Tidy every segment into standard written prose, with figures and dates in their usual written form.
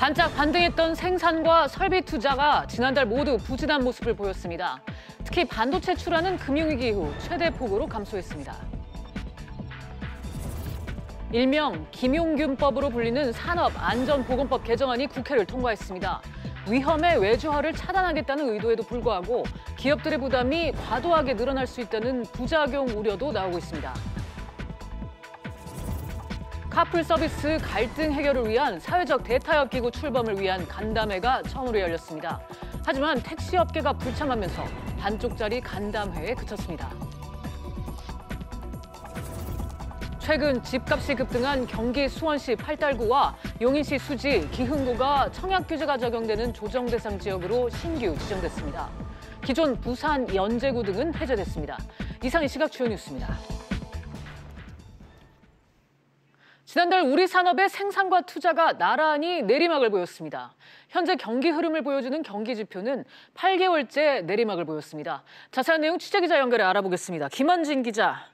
반짝 반등했던 생산과 설비 투자가 지난달 모두 부진한 모습을 보였습니다. 특히 반도체 출하는 금융위기 이후 최대 폭으로 감소했습니다. 일명 김용균법으로 불리는 산업안전보건법 개정안이 국회를 통과했습니다. 위험의 외주화를 차단하겠다는 의도에도 불구하고 기업들의 부담이 과도하게 늘어날 수 있다는 부작용 우려도 나오고 있습니다. 카풀 서비스 갈등 해결을 위한 사회적 대타협 기구 출범을 위한 간담회가 처음으로 열렸습니다. 하지만 택시업계가 불참하면서 반쪽짜리 간담회에 그쳤습니다. 최근 집값이 급등한 경기 수원시 팔달구와 용인시 수지, 기흥구가 청약 규제가 적용되는 조정 대상 지역으로 신규 지정됐습니다. 기존 부산, 연제구 등은 해제됐습니다. 이상 이 시각 주요 뉴스입니다. 지난달 우리 산업의 생산과 투자가 나란히 내리막을 보였습니다. 현재 경기 흐름을 보여주는 경기 지표는 8개월째 내리막을 보였습니다. 자세한 내용 취재기자 연결해 알아보겠습니다. 김한진 기자.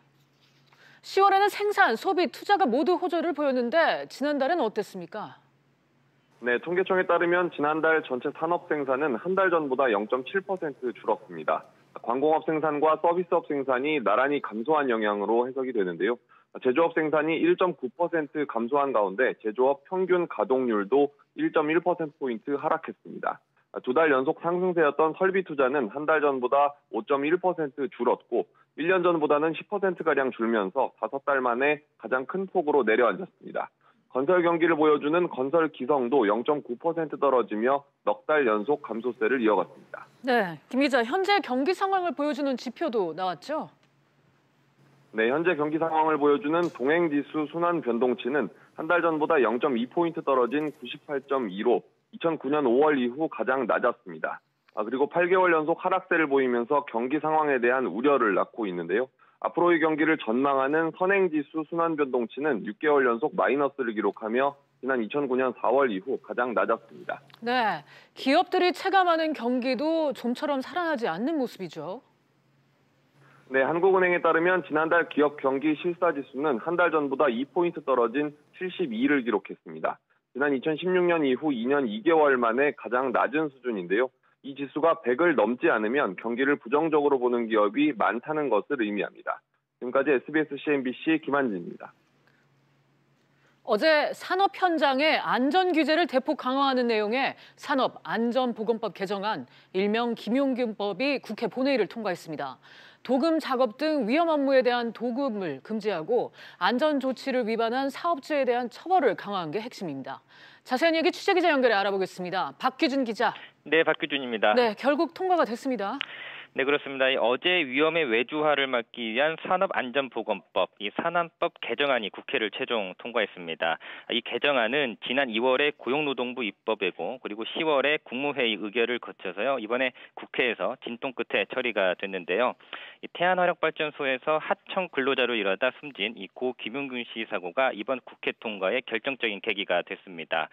10월에는 생산, 소비, 투자가 모두 호조를 보였는데 지난달은 어땠습니까? 네, 통계청에 따르면 지난달 전체 산업 생산은 한 달 전보다 0.7% 줄었습니다. 광공업 생산과 서비스업 생산이 나란히 감소한 영향으로 해석이 되는데요. 제조업 생산이 1.9% 감소한 가운데 제조업 평균 가동률도 1.1%포인트 하락했습니다. 두 달 연속 상승세였던 설비 투자는 한 달 전보다 5.1% 줄었고 1년 전보다는 10%가량 줄면서 5달 만에 가장 큰 폭으로 내려앉았습니다. 건설 경기를 보여주는 건설 기성도 0.9% 떨어지며 넉 달 연속 감소세를 이어갔습니다. 네, 김 기자, 현재 경기 상황을 보여주는 지표도 나왔죠? 네, 현재 경기 상황을 보여주는 동행지수 순환 변동치는 한 달 전보다 0.2포인트 떨어진 98.2로 2009년 5월 이후 가장 낮았습니다. 그리고 8개월 연속 하락세를 보이면서 경기 상황에 대한 우려를 낳고 있는데요. 앞으로의 경기를 전망하는 선행지수 순환 변동치는 6개월 연속 마이너스를 기록하며 지난 2009년 4월 이후 가장 낮았습니다. 네, 기업들이 체감하는 경기도 좀처럼 살아나지 않는 모습이죠. 네, 한국은행에 따르면 지난달 기업 경기 실사지수는 한 달 전보다 2포인트 떨어진 72를 기록했습니다. 지난 2016년 이후 2년 2개월 만에 가장 낮은 수준인데요. 이 지수가 100을 넘지 않으면 경기를 부정적으로 보는 기업이 많다는 것을 의미합니다. 지금까지 SBS CNBC 김한진입니다. 어제 산업 현장의 안전 규제를 대폭 강화하는 내용의 산업안전보건법 개정안, 일명 김용균법이 국회 본회의를 통과했습니다. 도금 작업 등 위험 업무에 대한 도금을 금지하고 안전 조치를 위반한 사업주에 대한 처벌을 강화한 게 핵심입니다. 자세한 얘기 취재기자 연결해 알아보겠습니다. 박규준 기자. 네, 박규준입니다. 네, 결국 통과가 됐습니다. 네, 그렇습니다. 어제 위험의 외주화를 막기 위한 산업안전보건법, 이 산안법 개정안이 국회를 최종 통과했습니다. 이 개정안은 지난 2월에 고용노동부 입법이고 그리고 10월에 국무회의 의결을 거쳐서요. 이번에 국회에서 진통 끝에 처리가 됐는데요. 이 태안화력발전소에서 하청 근로자로 일하다 숨진 이 고 김용균 씨 사고가 이번 국회 통과의 결정적인 계기가 됐습니다.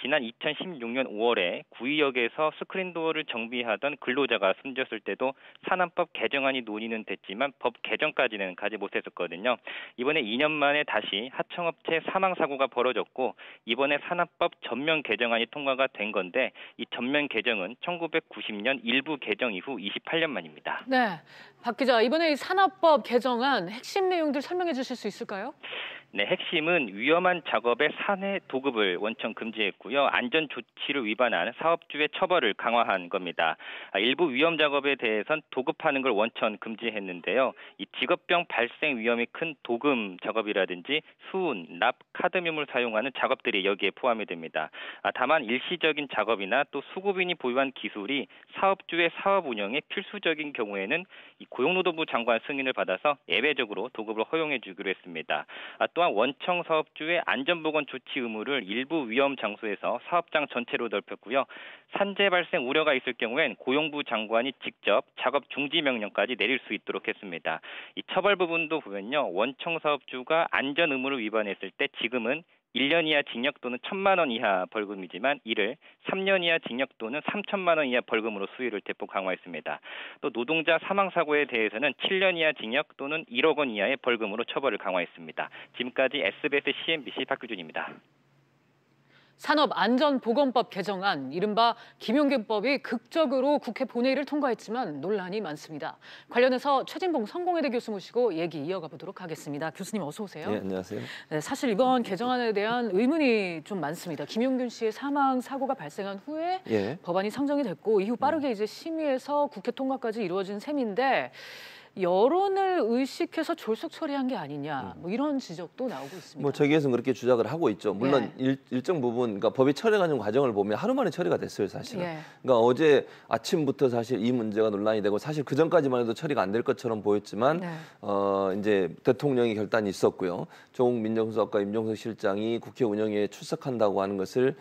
지난 2016년 5월에 구의역에서 스크린도어를 정비하던 근로자가 숨졌을 때도 산안법 개정안이 논의는 됐지만 법 개정까지는 가지 못했었거든요. 이번에 2년 만에 다시 하청업체 사망 사고가 벌어졌고 이번에 산안법 전면 개정안이 통과가 된 건데 이 전면 개정은 1990년 일부 개정 이후 28년 만입니다. 네, 박 기자, 이번에 이 산업법 개정안 핵심 내용들 설명해 주실 수 있을까요? 네, 핵심은 위험한 작업의 산해 도급을 원천 금지했고요. 안전 조치를 위반한 사업주의 처벌을 강화한 겁니다. 일부 위험 작업에 대해선 도급하는 걸 원천 금지했는데요. 이 직업병 발생 위험이 큰 도금 작업이라든지 수은, 납, 카드뮴을 사용하는 작업들이 여기에 포함이 됩니다. 다만 일시적인 작업이나 또 수급인이 보유한 기술이 사업주의 사업 운영에 필수적인 경우에는 이 고용노동부 장관 승인을 받아서 예외적으로 도급을 허용해 주기로 했습니다. 또한 원청 사업주의 안전보건 조치 의무를 일부 위험 장소에서 사업장 전체로 넓혔고요. 산재 발생 우려가 있을 경우엔 고용부 장관이 직접 작업 중지 명령까지 내릴 수 있도록 했습니다. 이 처벌 부분도 보면요. 원청 사업주가 안전 의무를 위반했을 때 지금은 1년 이하 징역 또는 1,000만 원 이하 벌금이지만 이를 3년 이하 징역 또는 3천만 원 이하 벌금으로 수위를 대폭 강화했습니다. 또 노동자 사망 사고에 대해서는 7년 이하 징역 또는 1억 원 이하의 벌금으로 처벌을 강화했습니다. 지금까지 SBS CNBC 박규준입니다. 산업안전보건법 개정안, 이른바 김용균법이 극적으로 국회 본회의를 통과했지만 논란이 많습니다. 관련해서 최진봉 성공회대 교수 모시고 얘기 이어가 보도록 하겠습니다. 교수님 어서 오세요. 네, 안녕하세요. 네, 사실 이번 개정안에 대한 의문이 좀 많습니다. 김용균 씨의 사망 사고가 발생한 후에 법안이 상정이 됐고 이후 빠르게 이제 심의해서 국회 통과까지 이루어진 셈인데 여론을 의식해서 졸속 처리한 게 아니냐, 뭐 이런 지적도 나오고 있습니다. 뭐 저기에서는 그렇게 주장을 하고 있죠. 물론 일정 부분, 그러니까 법이 처리하는 과정을 보면 하루 만에 처리가 됐어요, 사실은. 그러니까 어제 아침부터 사실 이 문제가 논란이 되고 사실 그 전까지만 해도 처리가 안 될 것처럼 보였지만 이제 대통령의 결단이 있었고요. 조국 민정수석과 임종석 실장이 국회 운영에 출석한다고 하는 것을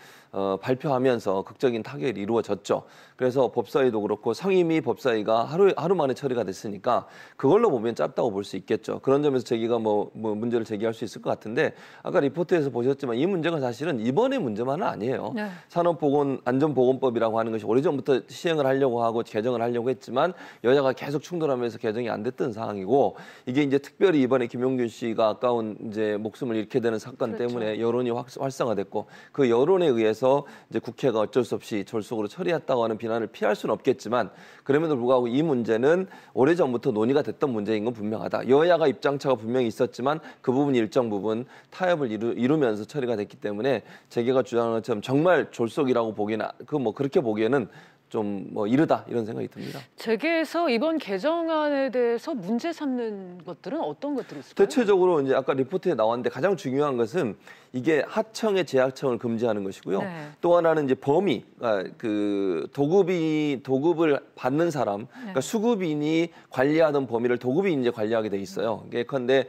발표하면서 극적인 타결이 이루어졌죠. 그래서 법사위도 그렇고 상임위 법사위가 하루 만에 처리가 됐으니까 그걸로 보면 짧다고 볼 수 있겠죠. 그런 점에서 저희가 뭐 문제를 제기할 수 있을 것 같은데 아까 리포트에서 보셨지만 이 문제가 사실은 이번의 문제만은 아니에요. 산업안전보건법이라고 하는 것이 오래전부터 시행을 하려고 하고 개정을 하려고 했지만 여야가 계속 충돌하면서 개정이 안 됐던 상황이고 이게 이제 특별히 이번에 김용균 씨가 아까운 이제 목숨을 잃게 되는 사건 때문에 여론이 활성화됐고 그 여론에 의해서 이제 국회가 어쩔 수 없이 졸속으로 처리했다고 하는 비난을 피할 수는 없겠지만 그럼에도 불구하고 이 문제는 오래전부터 논의가 됐던 문제인 건 분명하다. 여야가 입장차가 분명히 있었지만 그 부분이 일정 부분 타협을 이루면서 처리가 됐기 때문에 재계가 주장하는 것처럼 정말 졸속이라고 보기에는 그렇게 보기에는 좀 이르다 이런 생각이 듭니다. 재계에서 이번 개정안에 대해서 문제 삼는 것들은 어떤 것들이 있을까요? 대체적으로 이제 아까 리포트에 나왔는데 가장 중요한 것은 이게 하청의 재하청을 금지하는 것이고요. 또 하나는 이제 범위, 그 도급을 받는 사람, 그러니까 수급인이 관리하던 범위를 도급인이 이제 관리하게 돼 있어요. 예컨대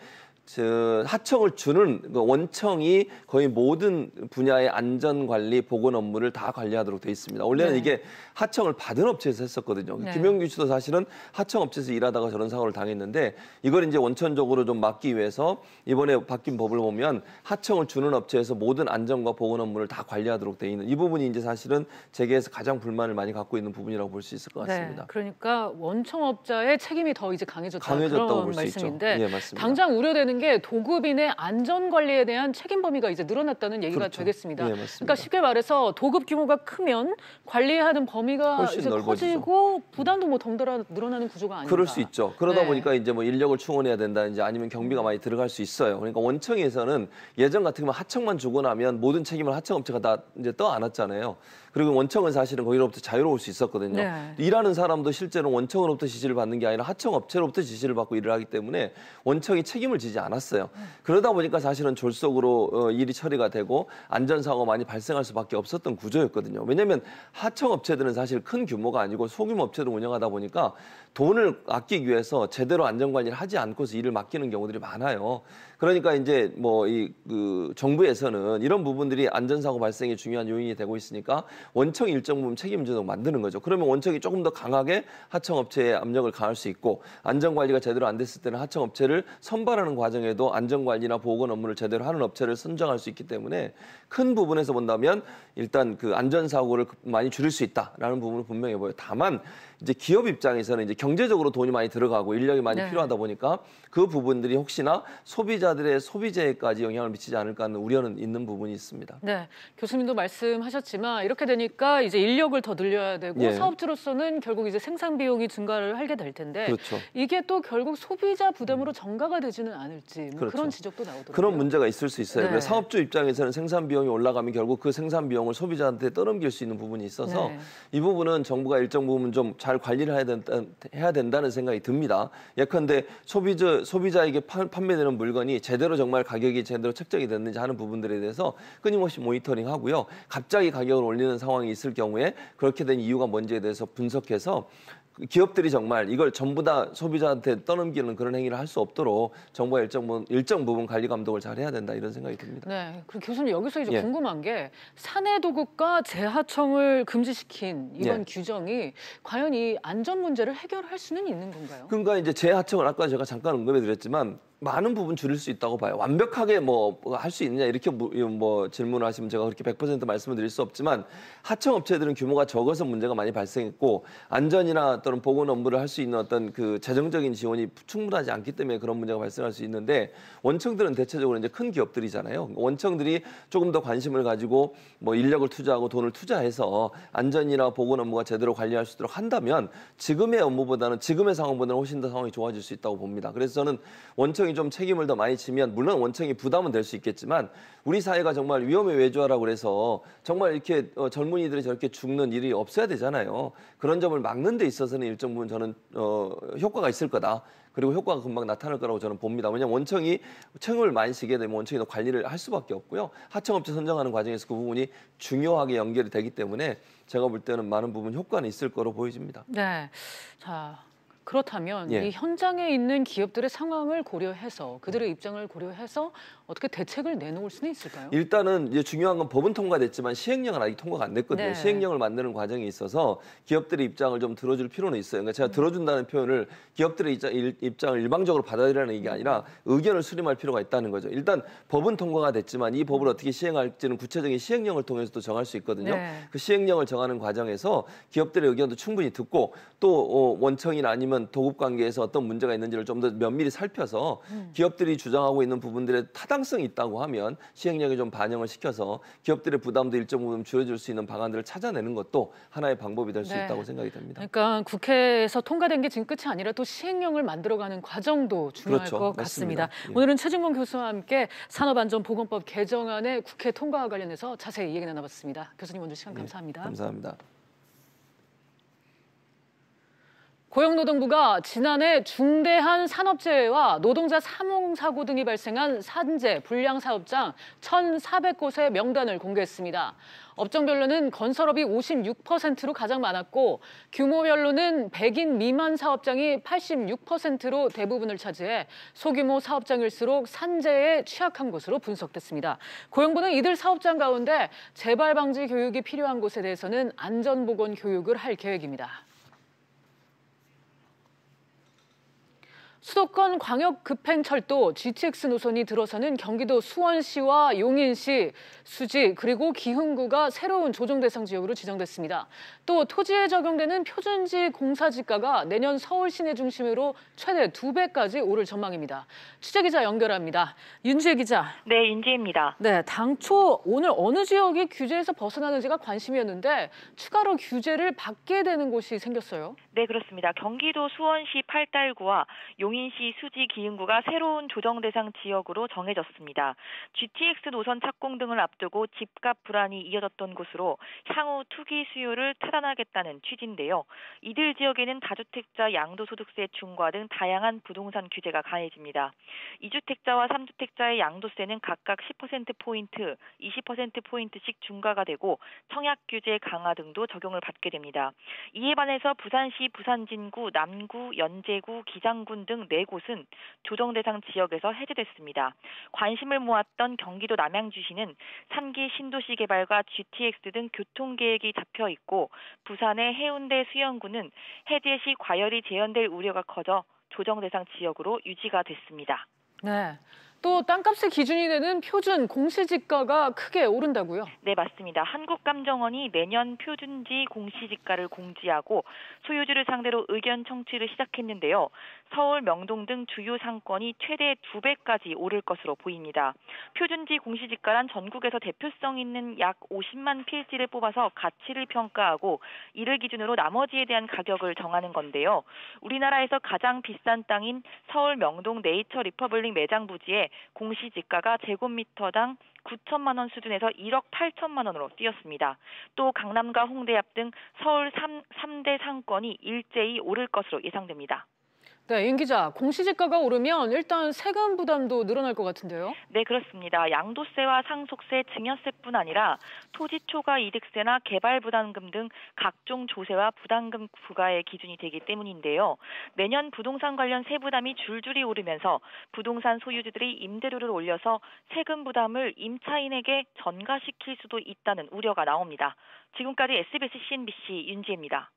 하청을 주는 원청이 거의 모든 분야의 안전관리, 보건 업무를 다 관리하도록 돼 있습니다. 원래는 이게 하청을 받은 업체에서 했었거든요. 김용균 씨도 사실은 하청 업체에서 일하다가 저런 사고를 당했는데 이걸 이제 원천적으로 좀 막기 위해서 이번에 바뀐 법을 보면 하청을 주는 업체에서 모든 안전과 보건 업무를 다 관리하도록 돼 있는 이 부분이 이제 사실은 재계에서 가장 불만을 많이 갖고 있는 부분이라고 볼 수 있을 것 같습니다. 그러니까 원청업자의 책임이 더 이제 강해졌다고 그런 볼 수 말씀인데 있죠. 맞습니다. 당장 우려되는 게 도급인의 안전 관리에 대한 책임 범위가 이제 늘어났다는 얘기가 되겠습니다. 그러니까 쉽게 말해서 도급 규모가 크면 관리하는 범위가 이제 커지고 부담도 뭐 덩달아 늘어나는 구조가 아닌가. 그럴 수 있죠. 그러다 보니까 이제 뭐 인력을 충원해야 된다든지 아니면 경비가 많이 들어갈 수 있어요. 그러니까 원청에서는 예전 같으면 하청만 주고 나면 모든 책임을 하청업체가 다 이제 떠안았잖아요. 그리고 원청은 사실은 거기로부터 자유로울 수 있었거든요. 일하는 사람도 실제로 원청으로부터 지시를 받는 게 아니라 하청업체로부터 지시를 받고 일을 하기 때문에 원청이 책임을 지지 않았어요. 그러다 보니까 사실은 졸속으로 일이 처리가 되고 안전사고가 많이 발생할 수밖에 없었던 구조였거든요. 왜냐하면 하청업체들은 사실 큰 규모가 아니고 소규모 업체를 운영하다 보니까 돈을 아끼기 위해서 제대로 안전관리를 하지 않고서 일을 맡기는 경우들이 많아요. 그러니까 이제 정부에서는 이런 부분들이 안전사고 발생에 중요한 요인이 되고 있으니까 원청이 일정 부분 책임지도록 만드는 거죠. 그러면 원청이 조금 더 강하게 하청업체에 압력을 가할 수 있고 안전관리가 제대로 안 됐을 때는 하청업체를 선발하는 과정에도 안전관리나 보건 업무를 제대로 하는 업체를 선정할 수 있기 때문에 큰 부분에서 본다면 일단 그 안전사고를 많이 줄일 수 있다라는 부분은 분명해 보여요. 다만 이제 기업 입장에서는 이제 경제적으로 돈이 많이 들어가고 인력이 많이 필요하다 보니까 그 부분들이 혹시나 소비자들의 소비재에까지 영향을 미치지 않을까 하는 우려는 있는 부분이 있습니다. 네, 교수님도 말씀하셨지만 이렇게 되니까 이제 인력을 더 늘려야 되고 사업주로서는 결국 이제 생산 비용이 증가를 하게 될 텐데 이게 또 결국 소비자 부담으로 전가가 되지는 않을지 그런 지적도 나오더라고요. 그런 문제가 있을 수 있어요. 그래서 사업주 입장에서는 생산 비용이 올라가면 결국 그 생산 비용을 소비자한테 떠넘길 수 있는 부분이 있어서 이 부분은 정부가 일정 부분 좀 잘 관리를 해야 된다는 생각이 듭니다. 예컨대 소비자에게 판매되는 물건이 제대로 정말 가격이 제대로 책정이 됐는지 하는 부분들에 대해서 끊임없이 모니터링하고요. 갑자기 가격을 올리는 상황이 있을 경우에 그렇게 된 이유가 뭔지에 대해서 분석해서 기업들이 정말 이걸 전부 다 소비자한테 떠넘기는 그런 행위를 할 수 없도록 정부가 일정 부분 관리 감독을 잘 해야 된다 이런 생각이 듭니다. 네, 그리고 교수님 여기서 이제 궁금한 게 사내 도급과 재하청을 금지시킨 이번 규정이 과연 이 안전 문제를 해결할 수는 있는 건가요? 그러니까 이제 재하청을 아까 제가 잠깐 언급해드렸지만 많은 부분 줄일 수 있다고 봐요. 완벽하게 뭐 할 수 있느냐 이렇게 뭐 질문을 하시면 제가 그렇게 100% 말씀을 드릴 수 없지만 하청 업체들은 규모가 적어서 문제가 많이 발생했고 안전이나 또는 보건 업무를 할 수 있는 어떤 그 재정적인 지원이 충분하지 않기 때문에 그런 문제가 발생할 수 있는데 원청들은 대체적으로 이제 큰 기업들이잖아요. 원청들이 조금 더 관심을 가지고 뭐 인력을 투자하고 돈을 투자해서 안전이나 보건 업무가 제대로 관리할 수 있도록 한다면 지금의 업무보다는 지금의 상황보다는 훨씬 더 상황이 좋아질 수 있다고 봅니다. 그래서 저는 원청이 좀 책임을 더 많이 지면 물론 원청이 부담은 될 수 있겠지만 우리 사회가 정말 위험에 외주하라고 그래서 정말 이렇게 젊은이들이 저렇게 죽는 일이 없어야 되잖아요. 그런 점을 막는 데 있어서는 일정 부분 저는 효과가 있을 거다. 그리고 효과가 금방 나타날 거라고 저는 봅니다. 왜냐하면 원청이 책임을 많이 지게 되면 원청이 더 관리를 할 수밖에 없고요. 하청업체 선정하는 과정에서 그 부분이 중요하게 연결이 되기 때문에 제가 볼 때는 많은 부분 효과는 있을 거로 보여집니다. 네. 자. 그렇다면 예. 이 현장에 있는 기업들의 상황을 고려해서 그들의 입장을 고려해서 어떻게 대책을 내놓을 수는 있을까요? 일단은 이제 중요한 건 법은 통과됐지만 시행령은 아직 통과가 안 됐거든요. 네. 시행령을 만드는 과정에 있어서 기업들의 입장을 좀 들어줄 필요는 있어요. 그러니까 제가 들어준다는 표현을 기업들의 입장을 일방적으로 받아들이라는 게 아니라 의견을 수렴할 필요가 있다는 거죠. 일단 법은 통과가 됐지만 이 법을 어떻게 시행할지는 구체적인 시행령을 통해서도 정할 수 있거든요. 네. 그 시행령을 정하는 과정에서 기업들의 의견도 충분히 듣고 또 원청이나 아니면 도급 관계에서 어떤 문제가 있는지를 좀 더 면밀히 살펴서 기업들이 주장하고 있는 부분들의 타당성이 있다고 하면 시행령에 좀 반영을 시켜서 기업들의 부담도 일정 부분 줄여줄 수 있는 방안들을 찾아내는 것도 하나의 방법이 될 수 있다고 생각이 됩니다. 그러니까 국회에서 통과된 게 지금 끝이 아니라 또 시행령을 만들어가는 과정도 중요할 그렇죠. 것 같습니다. 예. 오늘은 최진봉 교수와 함께 산업안전보건법 개정안의 국회 통과와 관련해서 자세히 얘기 나눠봤습니다. 교수님 오늘 시간 감사합니다. 감사합니다. 고용노동부가 지난해 중대한 산업재해와 노동자 사망사고 등이 발생한 산재 불량 사업장 1,400곳의 명단을 공개했습니다. 업종별로는 건설업이 56%로 가장 많았고 규모별로는 100인 미만 사업장이 86%로 대부분을 차지해 소규모 사업장일수록 산재에 취약한 것으로 분석됐습니다. 고용부는 이들 사업장 가운데 재발 방지 교육이 필요한 곳에 대해서는 안전보건 교육을 할 계획입니다. 수도권 광역급행철도 GTX 노선이 들어서는 경기도 수원시와 용인시, 수지 그리고 기흥구가 새로운 조정 대상 지역으로 지정됐습니다. 또 토지에 적용되는 표준지 공사지가가 내년 서울 시내 중심으로 최대 2배까지 오를 전망입니다. 취재기자 연결합니다. 윤지혜 기자. 네, 윤지혜입니다. 네, 당초 오늘 어느 지역이 규제에서 벗어나는지가 관심이었는데 추가로 규제를 받게 되는 곳이 생겼어요. 네, 그렇습니다. 경기도 수원시 팔달구와 용인시 수지 기흥구가 새로운 조정 대상 지역으로 정해졌습니다. GTX 노선 착공 등을 앞두고 집값 불안이 이어졌던 곳으로 향후 투기 수요를 차단하겠다는 취지인데요. 이들 지역에는 다주택자 양도소득세 중과 등 다양한 부동산 규제가 가해집니다. 2주택자와 3주택자의 양도세는 각각 10%포인트, 20%포인트씩 중과가 되고 청약 규제 강화 등도 적용을 받게 됩니다. 이에 반해서 부산시 부산진구, 남구, 연제구, 기장군 등 4곳은 조정 대상 지역에서 해제됐습니다. 관심을 모았던 경기도 남양주시는 3기 신도시 개발과 GTX 등 교통계획이 잡혀 있고 부산의 해운대 수영구는 해제 시 과열이 재현될 우려가 커져 조정 대상 지역으로 유지가 됐습니다. 네. 또 땅값의 기준이 되는 표준 공시지가가 크게 오른다고요? 네, 맞습니다. 한국감정원이 내년 표준지 공시지가를 공지하고 소유주를 상대로 의견 청취를 시작했는데요. 서울, 명동 등 주요 상권이 최대 2배까지 오를 것으로 보입니다. 표준지 공시지가란 전국에서 대표성 있는 약 50만 필지를 뽑아서 가치를 평가하고 이를 기준으로 나머지에 대한 가격을 정하는 건데요. 우리나라에서 가장 비싼 땅인 서울, 명동 네이처 리퍼블릭 매장 부지에 공시지가가 제곱미터당 9천만 원 수준에서 1억 8천만 원으로 뛰었습니다. 또 강남과 홍대 앞 등 서울 3대 상권이 일제히 오를 것으로 예상됩니다. 네, 임 기자, 공시지가가 오르면 일단 세금 부담도 늘어날 것 같은데요? 네, 그렇습니다. 양도세와 상속세, 증여세뿐 아니라 토지 초과 이득세나 개발 부담금 등 각종 조세와 부담금 부과의 기준이 되기 때문인데요. 내년 부동산 관련 세부담이 줄줄이 오르면서 부동산 소유주들이 임대료를 올려서 세금 부담을 임차인에게 전가시킬 수도 있다는 우려가 나옵니다. 지금까지 SBS CNBC 윤지혜입니다.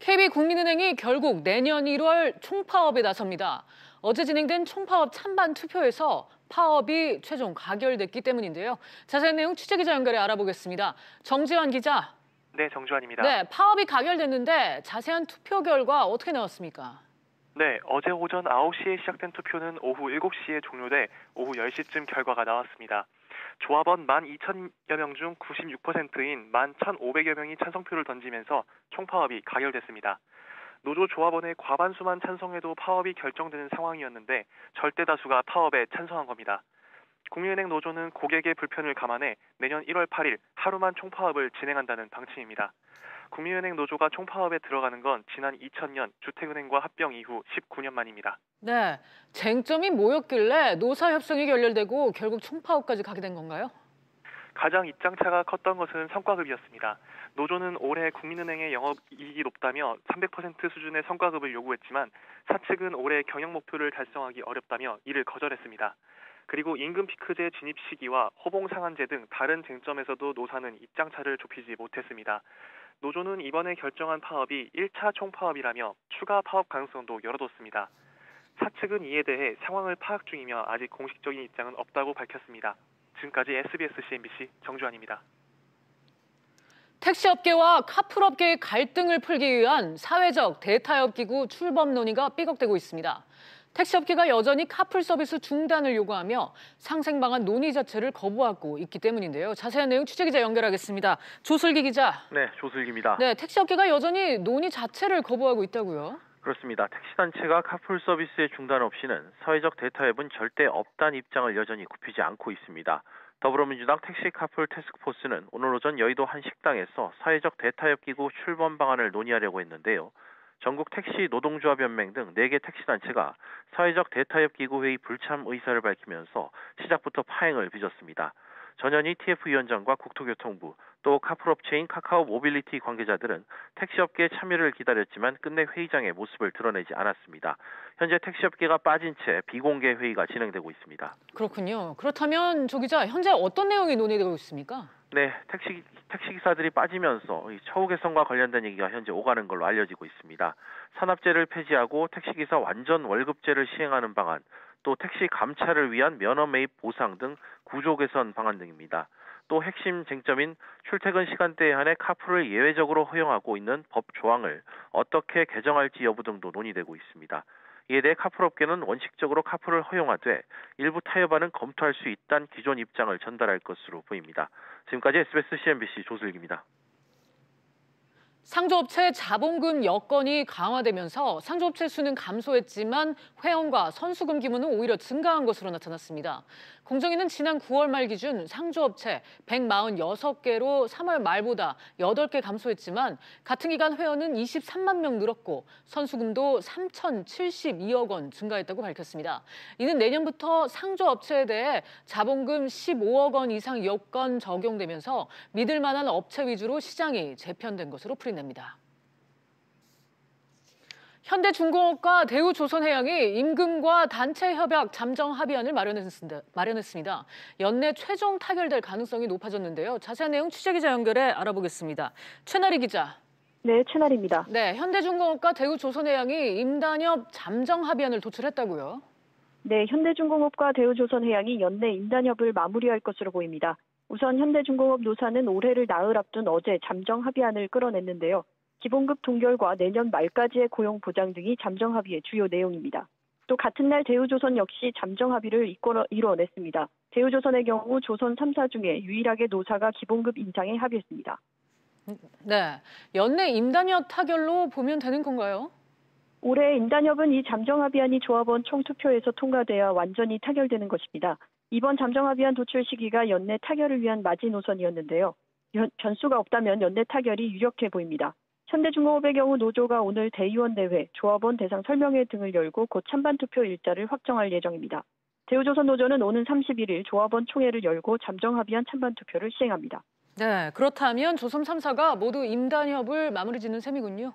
KB국민은행이 결국 내년 1월 총파업에 나섭니다. 어제 진행된 총파업 찬반 투표에서 파업이 최종 가결됐기 때문인데요. 자세한 내용 취재기자 연결해 알아보겠습니다. 정지환 기자. 네, 정지환입니다. 네, 파업이 가결됐는데 자세한 투표 결과 어떻게 나왔습니까? 네, 어제 오전 9시에 시작된 투표는 오후 7시에 종료돼 오후 10시쯤 결과가 나왔습니다. 조합원 12,000여 명 중 96%인 11,500여 명이 찬성표를 던지면서 총파업이 가결됐습니다. 노조 조합원의 과반수만 찬성해도 파업이 결정되는 상황이었는데 절대 다수가 파업에 찬성한 겁니다. 국민은행 노조는 고객의 불편을 감안해 내년 1월 8일 하루만 총파업을 진행한다는 방침입니다. 국민은행 노조가 총파업에 들어가는 건 지난 2000년 주택은행과 합병 이후 19년 만입니다. 네, 쟁점이 뭐였길래 노사협상이 결렬되고 결국 총파업까지 가게 된 건가요? 가장 입장차가 컸던 것은 성과급이었습니다. 노조는 올해 국민은행의 영업이익이 높다며 300% 수준의 성과급을 요구했지만 사측은 올해 경영 목표를 달성하기 어렵다며 이를 거절했습니다. 그리고 임금 피크제 진입 시기와 호봉 상한제 등 다른 쟁점에서도 노사는 입장차를 좁히지 못했습니다. 노조는 이번에 결정한 파업이 1차 총파업이라며 추가 파업 가능성도 열어뒀습니다. 사측은 이에 대해 상황을 파악 중이며 아직 공식적인 입장은 없다고 밝혔습니다. 지금까지 SBS CNBC 정주환입니다. 택시업계와 카풀업계의 갈등을 풀기 위한 사회적 대타협 기구 출범 논의가 삐걱대고 있습니다. 택시업계가 여전히 카풀 서비스 중단을 요구하며 상생 방안 논의 자체를 거부하고 있기 때문인데요. 자세한 내용 취재기자 연결하겠습니다. 조슬기 기자. 네, 조슬기입니다. 네, 택시업계가 여전히 논의 자체를 거부하고 있다고요? 그렇습니다. 택시단체가 카풀 서비스의 중단 없이는 사회적 대타협은 절대 없다는 입장을 여전히 굽히지 않고 있습니다. 더불어민주당 택시 카풀 태스크포스는 오늘 오전 여의도 한 식당에서 사회적 대타협 기구 출범 방안을 논의하려고 했는데요. 전국 택시 노동조합연맹 등 4개 택시단체가 사회적 대타협 기구 회의 불참 의사를 밝히면서 시작부터 파행을 빚었습니다. 전현희 TF위원장과 국토교통부, 또 카풀업체인 카카오 모빌리티 관계자들은 택시업계의 참여를 기다렸지만 끝내 회의장의 모습을 드러내지 않았습니다. 현재 택시업계가 빠진 채 비공개 회의가 진행되고 있습니다. 그렇군요. 그렇다면 조 기자, 현재 어떤 내용이 논의되고 있습니까? 네, 택시기사들이 빠지면서 처우 개선과 관련된 얘기가 현재 오가는 걸로 알려지고 있습니다. 산업재를 폐지하고 택시기사 완전 월급제를 시행하는 방안, 또 택시 감차를 위한 면허 매입 보상 등 구조 개선 방안 등입니다. 또 핵심 쟁점인 출퇴근 시간대에 한해 카풀을 예외적으로 허용하고 있는 법 조항을 어떻게 개정할지 여부 등도 논의되고 있습니다. 이에 대해 카풀업계는 원칙적으로 카풀을 허용하되 일부 타협안은 검토할 수 있다는 기존 입장을 전달할 것으로 보입니다. 지금까지 SBS CNBC 조슬기입니다. 상조업체 자본금 여건이 강화되면서 상조업체 수는 감소했지만 회원과 선수금 규모는 오히려 증가한 것으로 나타났습니다. 공정위는 지난 9월 말 기준 상조업체 146개로 3월 말보다 8개 감소했지만 같은 기간 회원은 23만 명 늘었고 선수금도 3,072억 원 증가했다고 밝혔습니다. 이는 내년부터 상조업체에 대해 자본금 15억 원 이상 여건 적용되면서 믿을 만한 업체 위주로 시장이 재편된 것으로 풀이됩니다. 현대중공업과 대우조선해양이 임금과 단체 협약 잠정 합의안을 마련했습니다. 연내 최종 타결될 가능성이 높아졌는데요. 자세한 내용 취재기자 연결해 알아보겠습니다. 최나리 기자. 네, 최나리입니다. 네, 현대중공업과 대우조선해양이 임단협 잠정 합의안을 도출했다고요? 네, 현대중공업과 대우조선해양이 연내 임단협을 마무리할 것으로 보입니다. 우선 현대중공업 노사는 올해를 나흘 앞둔 어제 잠정 합의안을 끌어냈는데요. 기본급 동결과 내년 말까지의 고용 보장 등이 잠정 합의의 주요 내용입니다. 또 같은 날 대우조선 역시 잠정 합의를 이뤄냈습니다. 대우조선의 경우 조선 3사 중에 유일하게 노사가 기본급 인상에 합의했습니다. 네, 연내 임단협 타결로 보면 되는 건가요? 올해 임단협은 이 잠정 합의안이 조합원 총투표에서 통과돼야 완전히 타결되는 것입니다. 이번 잠정 합의안 도출 시기가 연내 타결을 위한 마지노선이었는데요. 변수가 없다면 연내 타결이 유력해 보입니다. 현대중공업의 경우 노조가 오늘 대의원대회, 조합원 대상 설명회 등을 열고 곧 찬반 투표 일자를 확정할 예정입니다. 대우조선 노조는 오는 31일 조합원 총회를 열고 잠정 합의안 찬반 투표를 시행합니다. 네, 그렇다면 조선 3사가 모두 임단협을 마무리 짓는 셈이군요.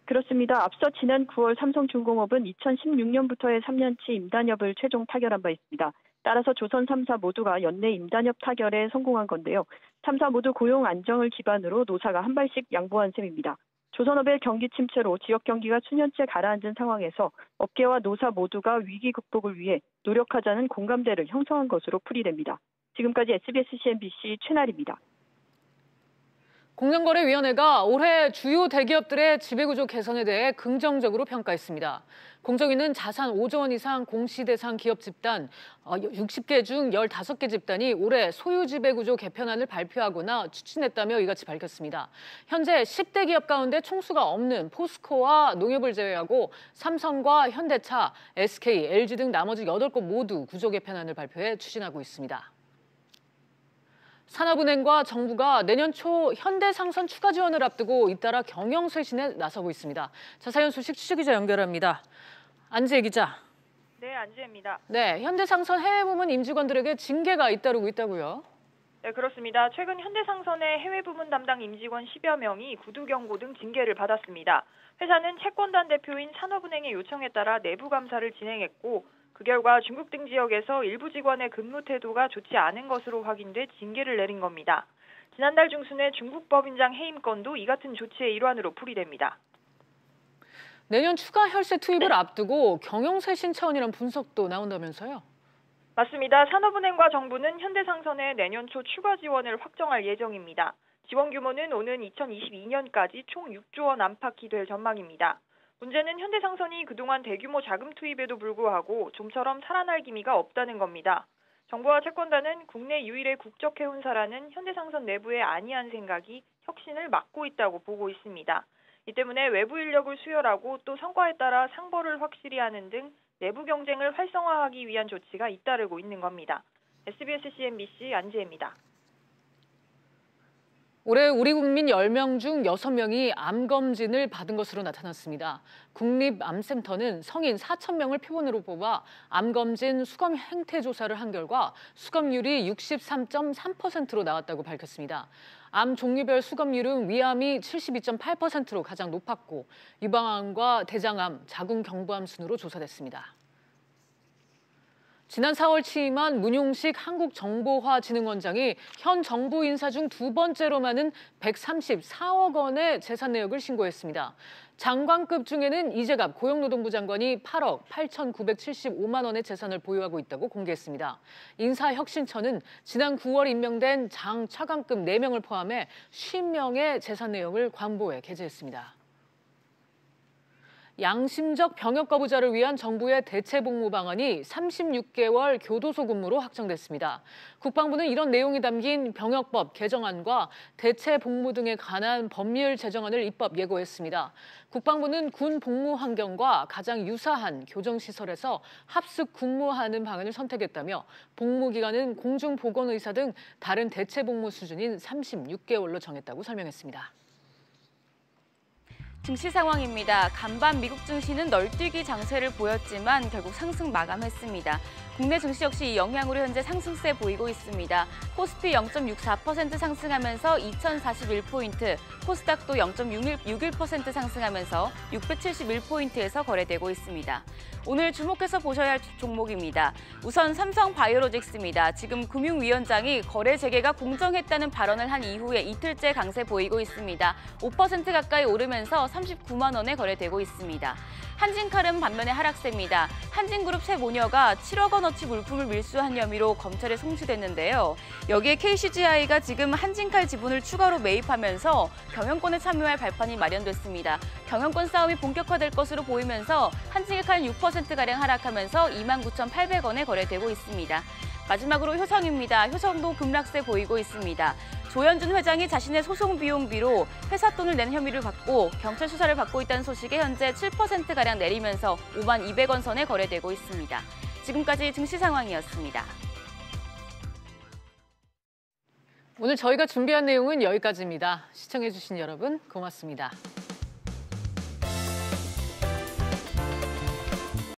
그렇습니다. 앞서 지난 9월 삼성중공업은 2016년부터의 3년치 임단협을 최종 타결한 바 있습니다. 따라서 조선 3사 모두가 연내 임단협 타결에 성공한 건데요. 3사 모두 고용 안정을 기반으로 노사가 한 발씩 양보한 셈입니다. 조선업의 경기 침체로 지역 경기가 수년째 가라앉은 상황에서 업계와 노사 모두가 위기 극복을 위해 노력하자는 공감대를 형성한 것으로 풀이됩니다. 지금까지 SBS CNBC 최나리입니다. 공정거래위원회가 올해 주요 대기업들의 지배구조 개선에 대해 긍정적으로 평가했습니다. 공정위는 자산 5조 원 이상 공시대상 기업 집단 60개 중 15개 집단이 올해 소유 지배구조 개편안을 발표하거나 추진했다며 이같이 밝혔습니다. 현재 10대 기업 가운데 총수가 없는 포스코와 농협을 제외하고 삼성과 현대차, SK, LG 등 나머지 8곳 모두 구조 개편안을 발표해 추진하고 있습니다. 산업은행과 정부가 내년 초 현대상선 추가 지원을 앞두고 잇따라 경영쇄신에 나서고 있습니다. 자세한 소식 취재기자 연결합니다. 안지혜 기자. 네, 안지혜입니다. 네, 현대상선 해외부문 임직원들에게 징계가 잇따르고 있다고요? 네, 그렇습니다. 최근 현대상선의 해외부문 담당 임직원 10여 명이 구두 경고 등 징계를 받았습니다. 회사는 채권단 대표인 산업은행의 요청에 따라 내부 감사를 진행했고 그 결과 중국 등 지역에서 일부 직원의 근무 태도가 좋지 않은 것으로 확인돼 징계를 내린 겁니다. 지난달 중순에 중국 법인장 해임 건도 이 같은 조치의 일환으로 풀이됩니다. 내년 추가 혈세 투입을 앞두고 경영쇄신 차원이란 분석도 나온다면서요? 맞습니다. 산업은행과 정부는 현대상선의 내년 초 추가 지원을 확정할 예정입니다. 지원 규모는 오는 2022년까지 총 6조 원 안팎이 될 전망입니다. 문제는 현대상선이 그동안 대규모 자금 투입에도 불구하고 좀처럼 살아날 기미가 없다는 겁니다. 정부와 채권단은 국내 유일의 국적해운사라는 현대상선 내부의 안이한 생각이 혁신을 막고 있다고 보고 있습니다. 이 때문에 외부 인력을 수혈하고 또 성과에 따라 상벌을 확실히 하는 등 내부 경쟁을 활성화하기 위한 조치가 잇따르고 있는 겁니다. SBS CNBC 안지혜입니다. 올해 우리 국민 10명 중 6명이 암검진을 받은 것으로 나타났습니다. 국립암센터는 성인 4,000명을 표본으로 뽑아 암검진 수검 행태 조사를 한 결과 수검률이 63.3%로 나왔다고 밝혔습니다. 암 종류별 수검률은 위암이 72.8%로 가장 높았고 유방암과 대장암, 자궁경부암 순으로 조사됐습니다. 지난 4월 취임한 문용식 한국정보화진흥원장이 현 정부 인사 중 두 번째로 많은 134억 원의 재산 내역을 신고했습니다. 장관급 중에는 이재갑 고용노동부 장관이 8억 8,975만 원의 재산을 보유하고 있다고 공개했습니다. 인사혁신처는 지난 9월 임명된 장 차관급 4명을 포함해 50명의 재산 내역을 관보에 게재했습니다. 양심적 병역 거부자를 위한 정부의 대체 복무 방안이 36개월 교도소 근무로 확정됐습니다. 국방부는 이런 내용이 담긴 병역법 개정안과 대체 복무 등에 관한 법률 제정안을 입법 예고했습니다. 국방부는 군 복무 환경과 가장 유사한 교정시설에서 합숙 근무하는 방안을 선택했다며 복무 기간은 공중보건의사 등 다른 대체 복무 수준인 36개월로 정했다고 설명했습니다. 증시 상황입니다. 간밤 미국 증시는 널뛰기 장세를 보였지만 결국 상승 마감했습니다. 국내 증시 역시 이 영향으로 현재 상승세 보이고 있습니다. 코스피 0.64% 상승하면서 2,041포인트, 코스닥도 0.61% 상승하면서 671포인트에서 거래되고 있습니다. 오늘 주목해서 보셔야 할 종목입니다. 우선 삼성바이오로직스입니다. 지금 금융위원장이 거래 재개가 공정했다는 발언을 한 이후에 이틀째 강세 보이고 있습니다. 5% 가까이 오르면서 39만 원에 거래되고 있습니다. 한진칼은 반면에 하락세입니다. 한진그룹 세 모녀가 7억 원어치 물품을 밀수한 혐의로 검찰에 송치됐는데요. 여기에 KCGI가 지금 한진칼 지분을 추가로 매입하면서 경영권에 참여할 발판이 마련됐습니다. 경영권 싸움이 본격화될 것으로 보이면서 한진칼은 6%가량 하락하면서 29,800원에 거래되고 있습니다. 마지막으로 효성입니다. 효성도 급락세 보이고 있습니다. 조현준 회장이 자신의 소송 비용비로 회사 돈을 낸 혐의를 받고 경찰 수사를 받고 있다는 소식에 현재 7%가량 내리면서 5만 200원 선에 거래되고 있습니다. 지금까지 증시 상황이었습니다. 오늘 저희가 준비한 내용은 여기까지입니다. 시청해주신 여러분 고맙습니다.